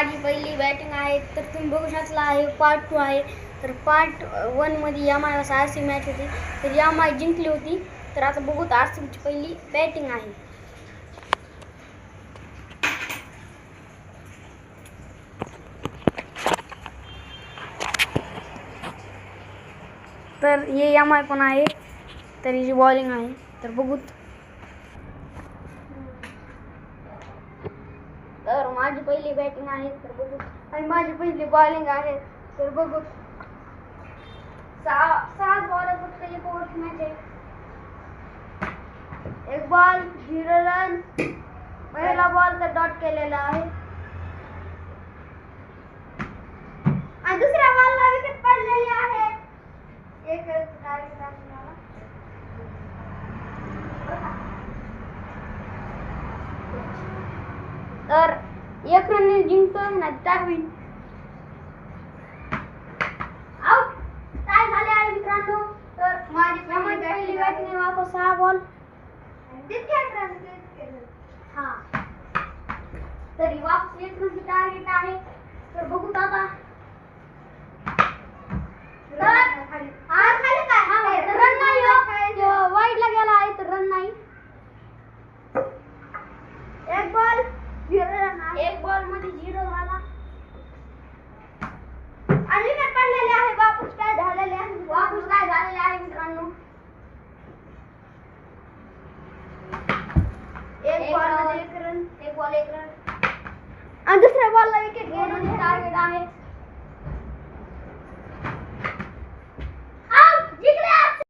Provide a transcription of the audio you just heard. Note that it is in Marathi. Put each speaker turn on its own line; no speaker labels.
माझी पहिली बॅटिंग आहे. तर तुम्ही बघू शकला आहे पार्ट 2 आहे. तर पार्ट 1 मध्ये यामाला आरसी मॅच होती. तर यामा जिंकली होती. तर आता बघू आरसीबीची पहिली बॅटिंग आहे. तर हे यामा पण आहे. तर ही बॉलिंग आहे. तर बघू. तर माझी पहिली बॅटिंग आहे. तर बघू. आणि माझी पहिली बॉलिंग आहे. तर बघू. 6 बॉल फक्त एक ओव्हरची मॅच आहे. एक बॉल 0 रन. पहिला बॉल तर डॉट केलेला आहे आणि दुसऱ्या बॉलला विकेट पडलेली आहे. एक टार्गेट आहे मला. तर एक रन जिंकतो ना टाकवी. आउट काय झाले आहे मित्रांनो. तर माझी पहिली बॅटिंग वापस 6 बॉल हाँ तरी वापस 1 रन टार्गेट आहे. तर बघू आता. खाली काय रन नाही वाईड ला गेला आहे. तर रन नाही. एक बॉल 0 रन. एक बॉल मध्ये 0 झाला आणि विकेट पडलेले आहे. वापस काय झालेले आहे मित्रांनो. एक बॉल मध्ये 1 रन. आणि दुसऱ्या बॉलला विकेट घेण्याचे टार्गेट आहे.